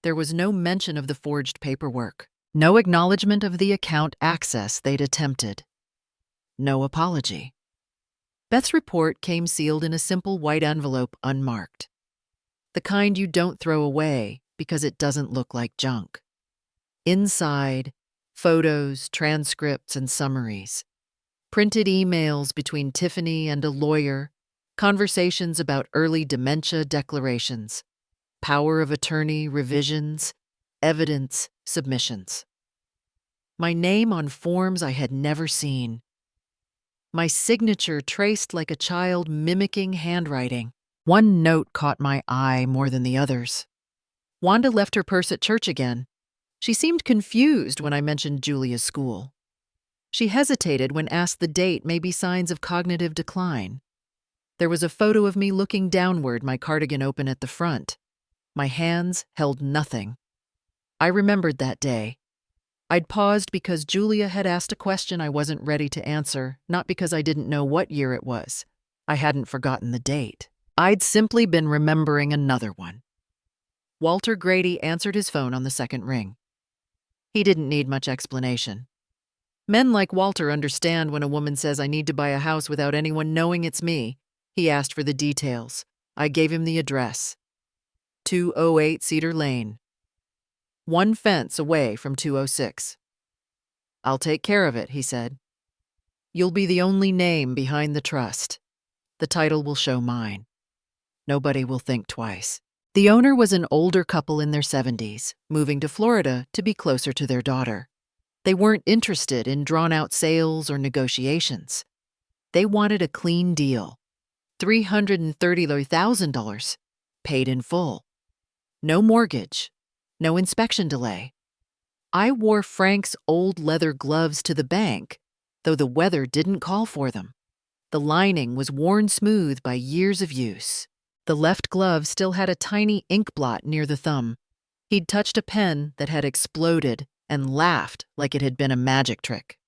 A: There was no mention of the forged paperwork. No acknowledgement of the account access they'd attempted. No apology. Beth's report came sealed in a simple white envelope, unmarked. The kind you don't throw away because it doesn't look like junk. Inside, photos, transcripts, and summaries. Printed emails between Tiffany and a lawyer, conversations about early dementia declarations, power of attorney revisions, evidence submissions. My name on forms I had never seen. My signature traced like a child mimicking handwriting. One note caught my eye more than the others. Wanda left her purse at church again. She seemed confused when I mentioned Julia's school. She hesitated when asked the date may be signs of cognitive decline. There was a photo of me looking downward, my cardigan open at the front. My hands held nothing. I remembered that day. I'd paused because Julia had asked a question I wasn't ready to answer, not because I didn't know what year it was. I hadn't forgotten the date. I'd simply been remembering another one. Walter Grady answered his phone on the second ring. He didn't need much explanation. Men like Walter understand when a woman says, "I need to buy a house," without anyone knowing it's me. He asked for the details. I gave him the address. 208 Cedar Lane. One fence away from 206. "I'll take care of it," he said. "You'll be the only name behind the trust. The title will show mine. Nobody will think twice." The owner was an older couple in their 70s, moving to Florida to be closer to their daughter. They weren't interested in drawn-out sales or negotiations. They wanted a clean deal. $330,000, paid in full. No mortgage, no inspection delay. I wore Frank's old leather gloves to the bank, though the weather didn't call for them. The lining was worn smooth by years of use. The left glove still had a tiny ink blot near the thumb. He'd touched a pen that had exploded and laughed like it had been a magic trick.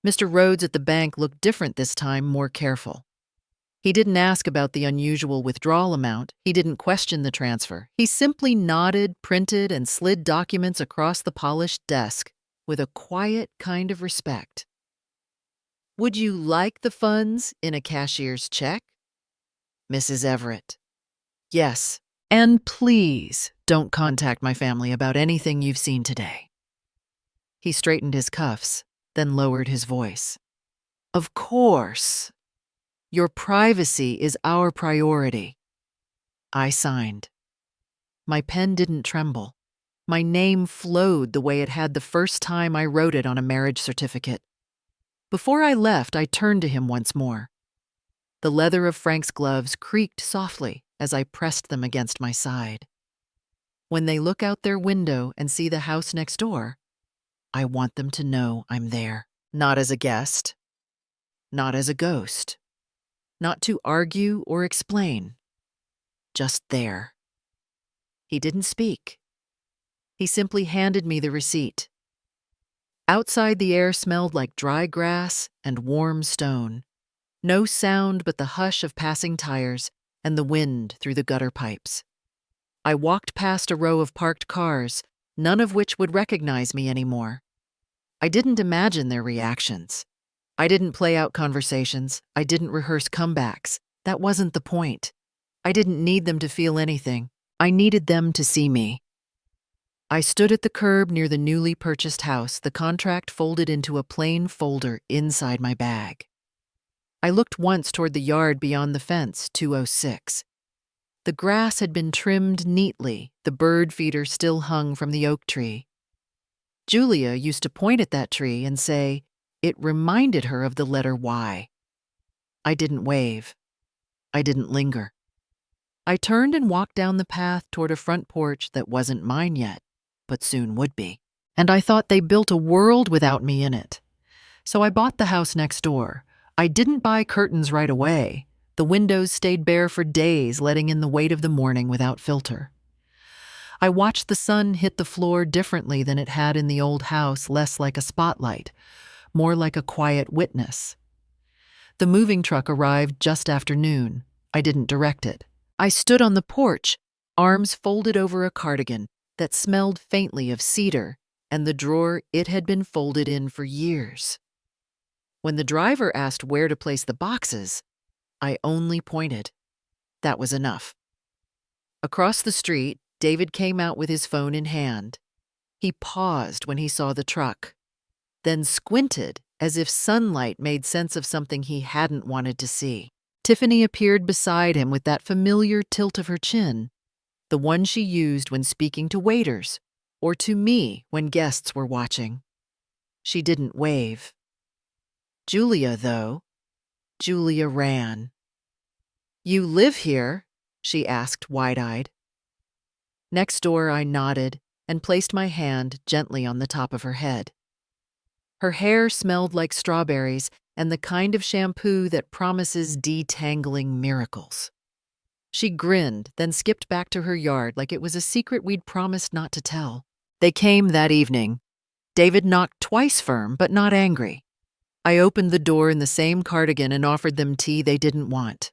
A: Mr. Rhodes at the bank looked different this time, more careful. He didn't ask about the unusual withdrawal amount. He didn't question the transfer. He simply nodded, printed, and slid documents across the polished desk with a quiet kind of respect. "Would you like the funds in a cashier's check?" "Mrs. Everett." "Yes. And please don't contact my family about anything you've seen today." He straightened his cuffs, then lowered his voice. "Of course. Your privacy is our priority." I signed. My pen didn't tremble. My name flowed the way it had the first time I wrote it on a marriage certificate. Before I left, I turned to him once more. The leather of Frank's gloves creaked softly as I pressed them against my side. When they look out their window and see the house next door, I want them to know I'm there. Not as a guest. Not as a ghost. Not to argue or explain. Just there. He didn't speak. He simply handed me the receipt. Outside, the air smelled like dry grass and warm stone. No sound but the hush of passing tires and the wind through the gutter pipes. I walked past a row of parked cars, none of which would recognize me anymore. I didn't imagine their reactions. I didn't play out conversations. I didn't rehearse comebacks. That wasn't the point. I didn't need them to feel anything. I needed them to see me. I stood at the curb near the newly purchased house, the contract folded into a plain folder inside my bag. I looked once toward the yard beyond the fence, 206. The grass had been trimmed neatly, the bird feeder still hung from the oak tree. Julia used to point at that tree and say, It reminded her of the letter Y. I didn't wave. I didn't linger. I turned and walked down the path toward a front porch that wasn't mine yet, but soon would be. And I thought they built a world without me in it. So I bought the house next door. I didn't buy curtains right away. The windows stayed bare for days, letting in the weight of the morning without filter. I watched the sun hit the floor differently than it had in the old house, less like a spotlight, more like a quiet witness. The moving truck arrived just after noon. I didn't direct it. I stood on the porch, arms folded over a cardigan that smelled faintly of cedar and the drawer it had been folded in for years. When the driver asked where to place the boxes, I only pointed. That was enough. Across the street, David came out with his phone in hand. He paused when he saw the truck, then squinted as if sunlight made sense of something he hadn't wanted to see. Tiffany appeared beside him with that familiar tilt of her chin, the one she used when speaking to waiters or to me when guests were watching. She didn't wave. Julia, though, Julia ran. "You live here?" she asked, wide-eyed. Next door, I nodded and placed my hand gently on the top of her head. Her hair smelled like strawberries and the kind of shampoo that promises detangling miracles. She grinned, then skipped back to her yard like it was a secret we'd promised not to tell. They came that evening. David knocked twice firm, but not angry. I opened the door in the same cardigan and offered them tea they didn't want.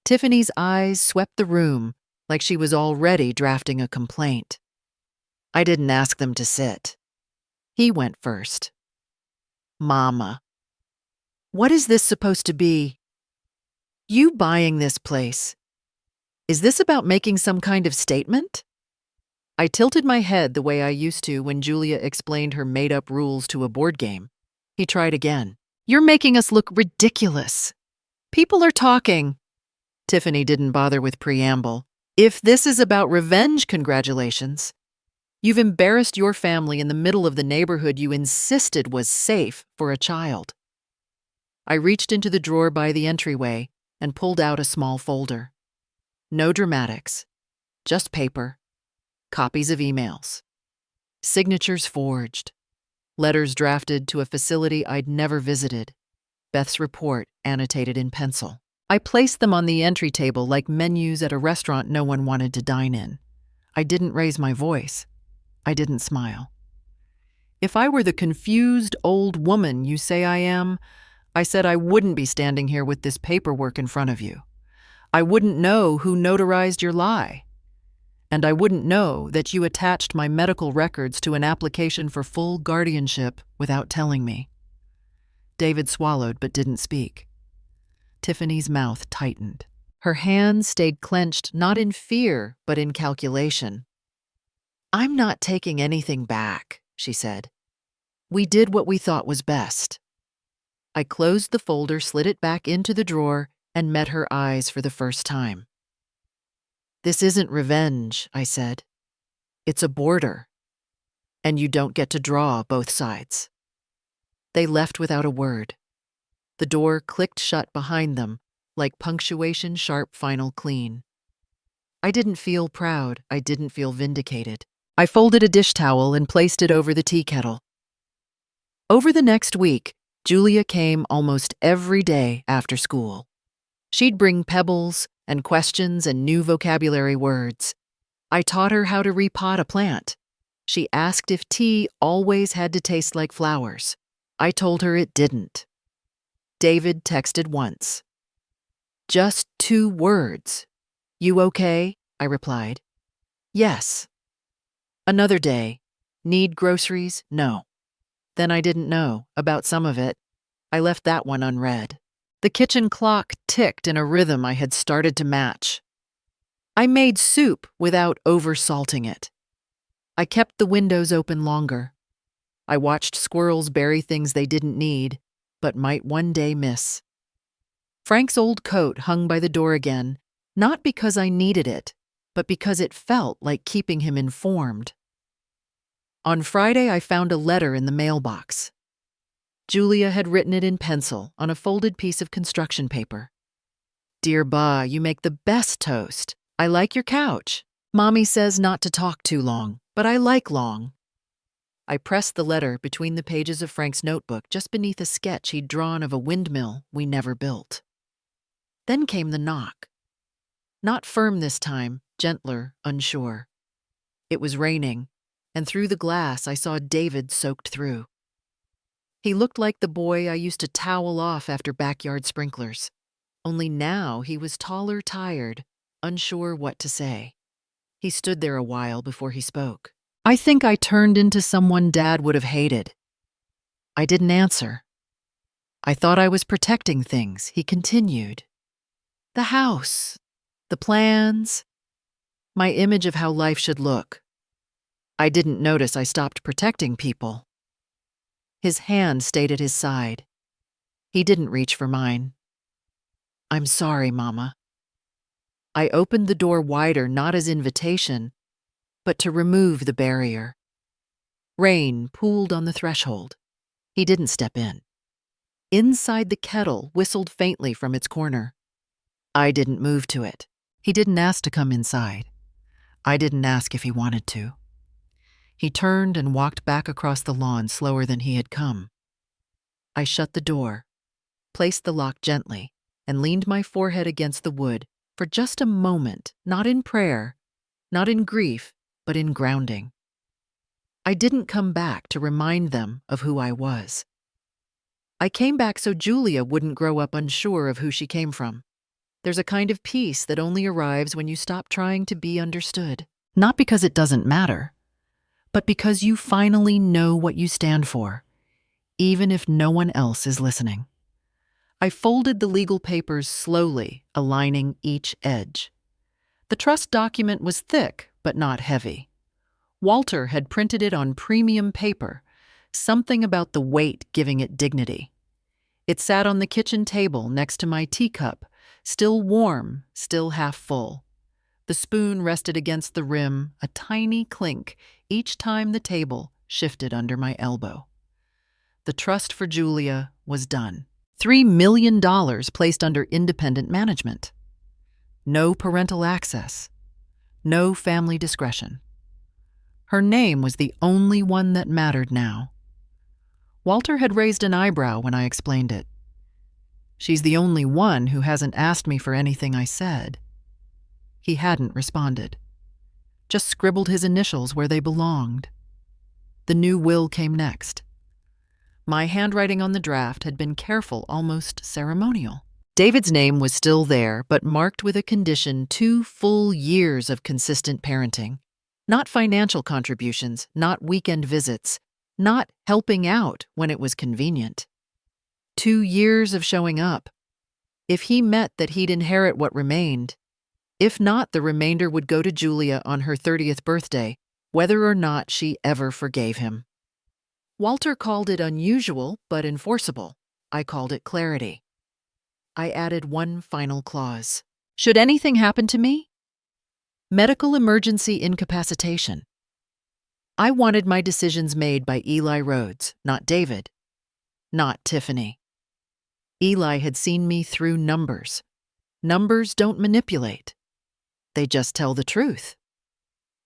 A: Tiffany's eyes swept the room like she was already drafting a complaint. I didn't ask them to sit. He went first. "Mama, what is this supposed to be? You buying this place? Is this about making some kind of statement?" I tilted my head the way I used to when Julia explained her made-up rules to a board game. He tried again. "You're making us look ridiculous. People are talking." Tiffany didn't bother with preamble. "If this is about revenge, congratulations. You've embarrassed your family in the middle of the neighborhood you insisted was safe for a child." I reached into the drawer by the entryway and pulled out a small folder. No dramatics, just paper, copies of emails, signatures forged, letters drafted to a facility I'd never visited, Beth's report annotated in pencil. I placed them on the entry table like menus at a restaurant no one wanted to dine in. I didn't raise my voice. I didn't smile. If I were the confused old woman you say I am, I said I wouldn't be standing here with this paperwork in front of you. I wouldn't know who notarized your lie. And I wouldn't know that you attached my medical records to an application for full guardianship without telling me. David swallowed but didn't speak. Tiffany's mouth tightened. Her hands stayed clenched not in fear but in calculation. "I'm not taking anything back," she said. "We did what we thought was best." I closed the folder, slid it back into the drawer, and met her eyes for the first time. "This isn't revenge," I said. "It's a border. And you don't get to draw both sides." They left without a word. The door clicked shut behind them, like punctuation sharp final clean. I didn't feel proud. I didn't feel vindicated. I folded a dish towel and placed it over the tea kettle. Over the next week, Julia came almost every day after school. She'd bring pebbles and questions and new vocabulary words. I taught her how to repot a plant. She asked if tea always had to taste like flowers. I told her it didn't. David texted once. "Just 2 words. You okay?" I replied. "Yes." Another day. "Need groceries?" "No." Then I didn't know about some of it. I left that one unread. The kitchen clock ticked in a rhythm I had started to match. I made soup without over-salting it. I kept the windows open longer. I watched squirrels bury things they didn't need, but might one day miss. Frank's old coat hung by the door again, not because I needed it, but because it felt like keeping him informed. On Friday, I found a letter in the mailbox. Julia had written it in pencil on a folded piece of construction paper. "Dear Ba, you make the best toast. I like your couch. Mommy says not to talk too long, but I like long." I pressed the letter between the pages of Frank's notebook just beneath a sketch he'd drawn of a windmill we never built. Then came the knock. Not firm this time, gentler, unsure. It was raining, and through the glass I saw David soaked through. He looked like the boy I used to towel off after backyard sprinklers. Only now he was taller, tired, unsure what to say. He stood there a while before he spoke. "I think I turned into someone Dad would have hated." I didn't answer. "I thought I was protecting things," he continued. "The house, the plans, my image of how life should look. I didn't notice I stopped protecting people." His hand stayed at his side. He didn't reach for mine. "I'm sorry, Mama." I opened the door wider, not as invitation, but to remove the barrier. Rain pooled on the threshold. He didn't step in. Inside the kettle whistled faintly from its corner. I didn't move to it. He didn't ask to come inside. I didn't ask if he wanted to. He turned and walked back across the lawn slower than he had come. I shut the door, placed the lock gently, and leaned my forehead against the wood for just a moment, not in prayer, not in grief, but in grounding. I didn't come back to remind them of who I was. I came back so Julia wouldn't grow up unsure of who she came from. There's a kind of peace that only arrives when you stop trying to be understood. Not because it doesn't matter, but because you finally know what you stand for, even if no one else is listening. I folded the legal papers slowly, aligning each edge. The trust document was thick, but not heavy. Walter had printed it on premium paper, something about the weight giving it dignity. It sat on the kitchen table next to my teacup, still warm, still half full. The spoon rested against the rim, a tiny clink, each time the table shifted under my elbow. The trust for Julia was done. $3 million placed under independent management. No parental access. No family discretion. Her name was the only one that mattered now. Walter had raised an eyebrow when I explained it. "She's the only one who hasn't asked me for anything I said." He hadn't responded. Just scribbled his initials where they belonged. The new will came next. My handwriting on the draft had been careful, almost ceremonial. David's name was still there, but marked with a condition 2 full years of consistent parenting. Not financial contributions, not weekend visits, not helping out when it was convenient. 2 years of showing up. If he met that he'd inherit what remained. If not, the remainder would go to Julia on her 30th birthday, whether or not she ever forgave him. Walter called it unusual but enforceable. I called it clarity. I added one final clause. Should anything happen to me? Medical emergency incapacitation. I wanted my decisions made by Eli Rhodes, not David, not Tiffany. Eli had seen me through numbers. Numbers don't manipulate. They just tell the truth.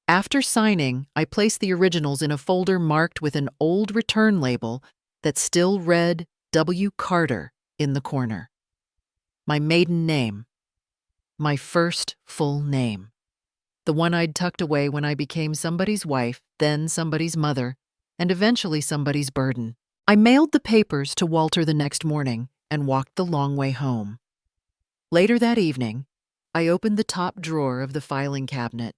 A: After signing, I placed the originals in a folder marked with an old return label that still read W. Carter in the corner. My maiden name. My first full name. The one I'd tucked away when I became somebody's wife, then somebody's mother, and eventually somebody's burden. I mailed the papers to Walter the next morning and walked the long way home. Later that evening, I opened the top drawer of the filing cabinet,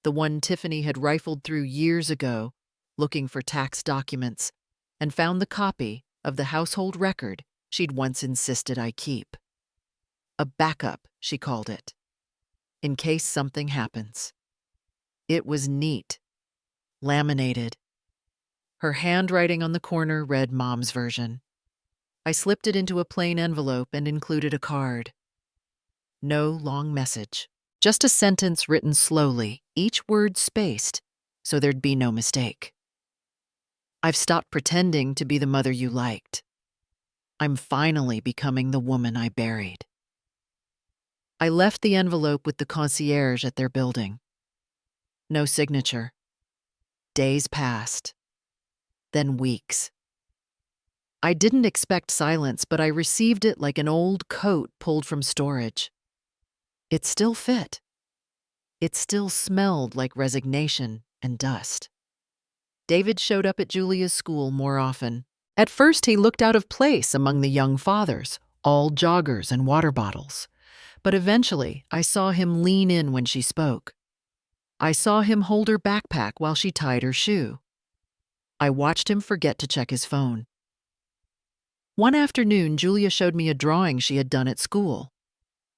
A: the one Tiffany had rifled through years ago, looking for tax documents, and found the copy of the household record she'd once insisted I keep. A backup, she called it, in case something happens. It was neat, laminated. Her handwriting on the corner read Mom's version. I slipped it into a plain envelope and included a card. No long message, just a sentence written slowly, each word spaced, so there'd be no mistake. I've stopped pretending to be the mother you liked. I'm finally becoming the woman I buried. I left the envelope with the concierge at their building. No signature. Days passed. Then weeks. I didn't expect silence, but I received it like an old coat pulled from storage. It still fit. It still smelled like resignation and dust. David showed up at Julia's school more often. At first, he looked out of place among the young fathers, all joggers and water bottles. But eventually, I saw him lean in when she spoke. I saw him hold her backpack while she tied her shoe. I watched him forget to check his phone. One afternoon, Julia showed me a drawing she had done at school.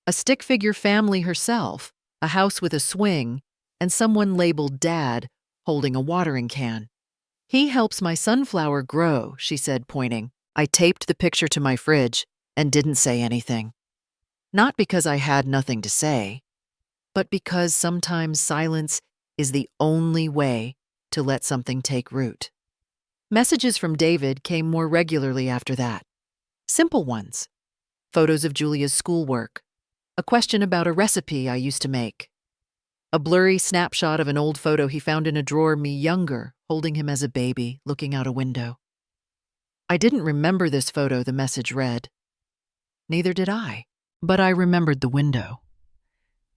A: A stick figure family herself, a house with a swing, and someone labeled Dad holding a watering can. "He helps my sunflower grow," she said, pointing. I taped the picture to my fridge and didn't say anything. Not because I had nothing to say, but because sometimes silence is the only way to let something take root. Messages from David came more regularly after that. Simple ones. Photos of Julia's schoolwork. A question about a recipe I used to make. A blurry snapshot of an old photo he found in a drawer, me younger, holding him as a baby, looking out a window. I didn't remember this photo, the message read. Neither did I. But I remembered the window.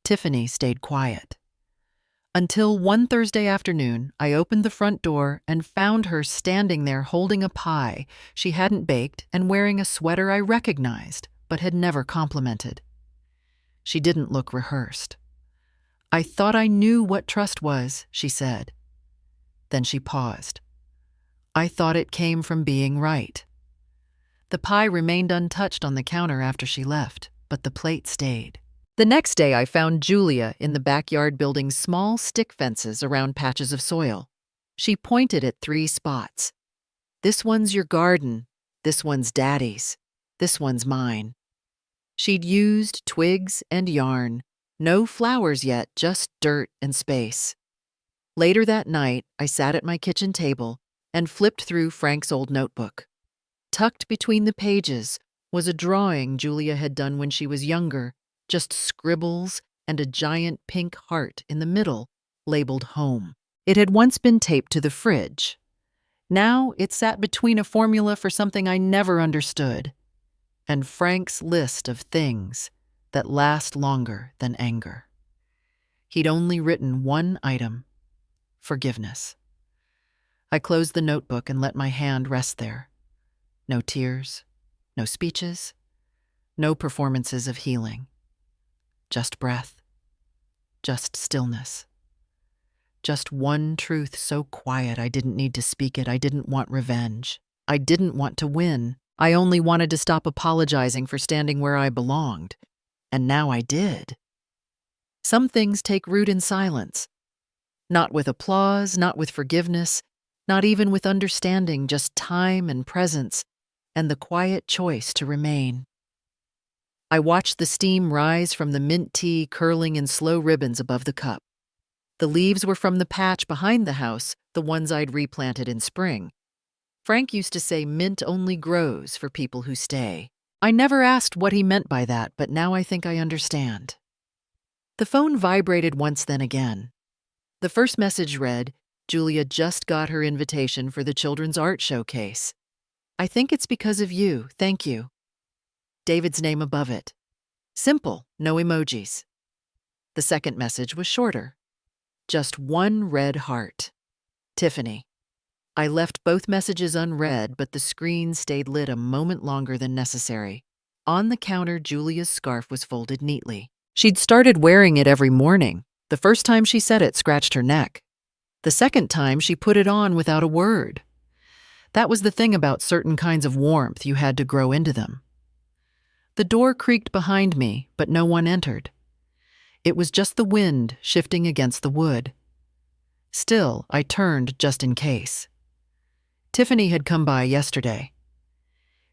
A: Tiffany stayed quiet. Until one Thursday afternoon, I opened the front door and found her standing there holding a pie she hadn't baked and wearing a sweater I recognized but had never complimented. She didn't look rehearsed. "I thought I knew what trust was," she said. Then she paused. "I thought it came from being right." The pie remained untouched on the counter after she left, but the plate stayed. The next day, I found Julia in the backyard building small stick fences around patches of soil. She pointed at 3 spots. "This one's your garden. This one's Daddy's. This one's mine." She'd used twigs and yarn. No flowers yet, just dirt and space. Later that night, I sat at my kitchen table and flipped through Frank's old notebook. Tucked between the pages was a drawing Julia had done when she was younger, just scribbles and a giant pink heart in the middle, labeled home. It had once been taped to the fridge. Now it sat between a formula for something I never understood, and Frank's list of things that last longer than anger. He'd only written one item: forgiveness. I closed the notebook and let my hand rest there. No tears, no speeches, no performances of healing. Just breath, just stillness. Just one truth so quiet I didn't need to speak it. I didn't want revenge. I didn't want to win. I only wanted to stop apologizing for standing where I belonged. And now I did. Some things take root in silence. Not with applause, not with forgiveness, not even with understanding, just time and presence, and the quiet choice to remain. I watched the steam rise from the mint tea curling in slow ribbons above the cup. The leaves were from the patch behind the house, the ones I'd replanted in spring. Frank used to say mint only grows for people who stay. I never asked what he meant by that, but now I think I understand. The phone vibrated once, then again. The first message read, "Julia just got her invitation for the children's art showcase. I think it's because of you, thank you." David's name above it. Simple, no emojis. The second message was shorter. Just one red heart. Tiffany. I left both messages unread, but the screen stayed lit a moment longer than necessary. On the counter, Julia's scarf was folded neatly. She'd started wearing it every morning. The first time she said it scratched her neck. The second time she put it on without a word. That was the thing about certain kinds of warmth, you had to grow into them. The door creaked behind me, but no one entered. It was just the wind shifting against the wood. Still, I turned just in case. Tiffany had come by yesterday.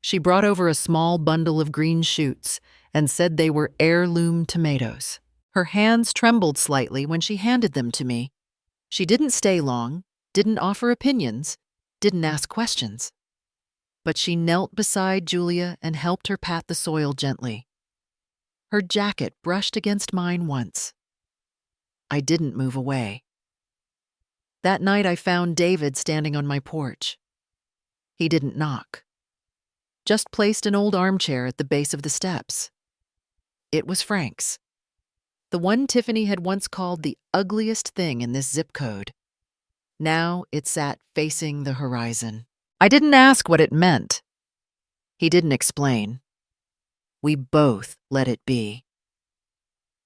A: She brought over a small bundle of green shoots and said they were heirloom tomatoes. Her hands trembled slightly when she handed them to me. She didn't stay long, didn't offer opinions, didn't ask questions. but she knelt beside Julia and helped her pat the soil gently. Her jacket brushed against mine once. I didn't move away. That night I found David standing on my porch. He didn't knock, just placed an old armchair at the base of the steps. It was Frank's, the one Tiffany had once called the ugliest thing in this zip code. Now it sat facing the horizon. I didn't ask what it meant. He didn't explain. We both let it be.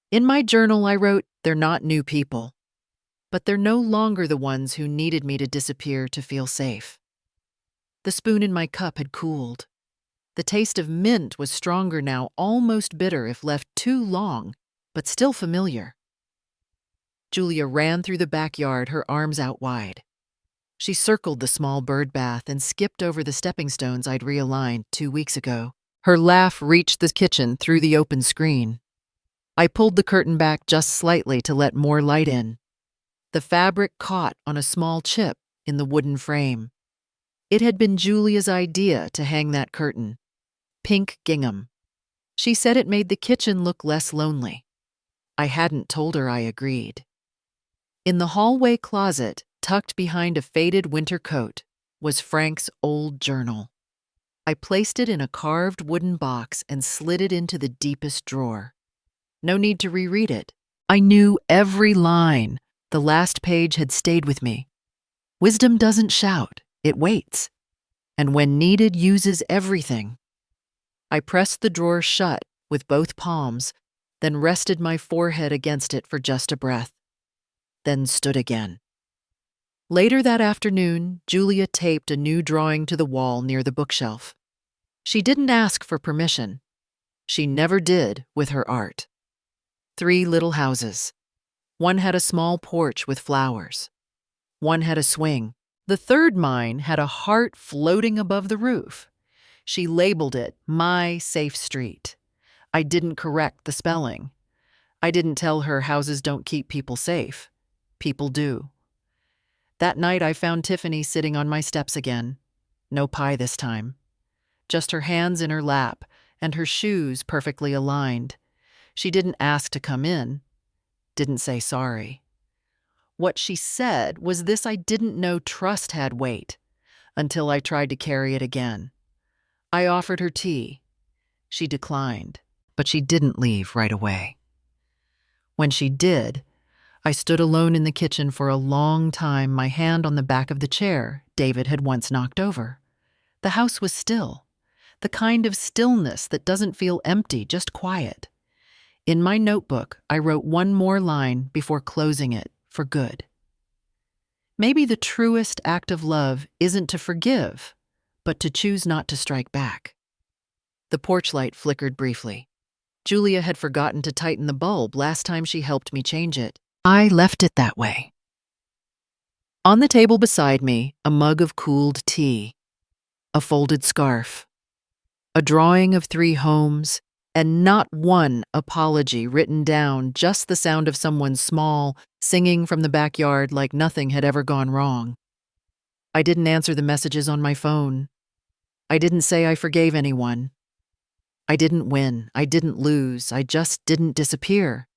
A: In my journal, I wrote, "They're not new people, but they're no longer the ones who needed me to disappear to feel safe." The spoon in my cup had cooled. The taste of mint was stronger now, almost bitter if left too long, but still familiar. Julia ran through the backyard, her arms out wide. She circled the small bird bath and skipped over the stepping stones I'd realigned 2 weeks ago. Her laugh reached the kitchen through the open screen. I pulled the curtain back just slightly to let more light in. The fabric caught on a small chip in the wooden frame. It had been Julia's idea to hang that curtain. Pink gingham. She said it made the kitchen look less lonely. I hadn't told her I agreed. In the hallway closet, tucked behind a faded winter coat, was Frank's old journal. I placed it in a carved wooden box and slid it into the deepest drawer. No need to reread it. I knew every line. The last page had stayed with me. Wisdom doesn't shout, it waits, and when needed, uses everything. I pressed the drawer shut with both palms, then rested my forehead against it for just a breath, then stood again. Later that afternoon, Julia taped a new drawing to the wall near the bookshelf. She didn't ask for permission. She never did with her art. 3 little houses. One had a small porch with flowers. One had a swing. The third mine had a heart floating above the roof. She labeled it My Safe Street. I didn't correct the spelling. I didn't tell her houses don't keep people safe. People do. That night I found Tiffany sitting on my steps again. No pie this time. Just her hands in her lap and her shoes perfectly aligned. She didn't ask to come in. Didn't say sorry. What she said was this: I didn't know trust had weight until I tried to carry it again. I offered her tea. She declined, but she didn't leave right away. When she did, I stood alone in the kitchen for a long time, my hand on the back of the chair David had once knocked over. The house was still, the kind of stillness that doesn't feel empty, just quiet. In my notebook, I wrote one more line before closing it for good. Maybe the truest act of love isn't to forgive, but to choose not to strike back. The porch light flickered briefly. Julia had forgotten to tighten the bulb last time she helped me change it. I left it that way. On the table beside me, a mug of cooled tea, a folded scarf, a drawing of 3 homes, and not one apology written down, just the sound of someone small singing from the backyard like nothing had ever gone wrong. I didn't answer the messages on my phone. I didn't say I forgave anyone. I didn't win. I didn't lose. I just didn't disappear.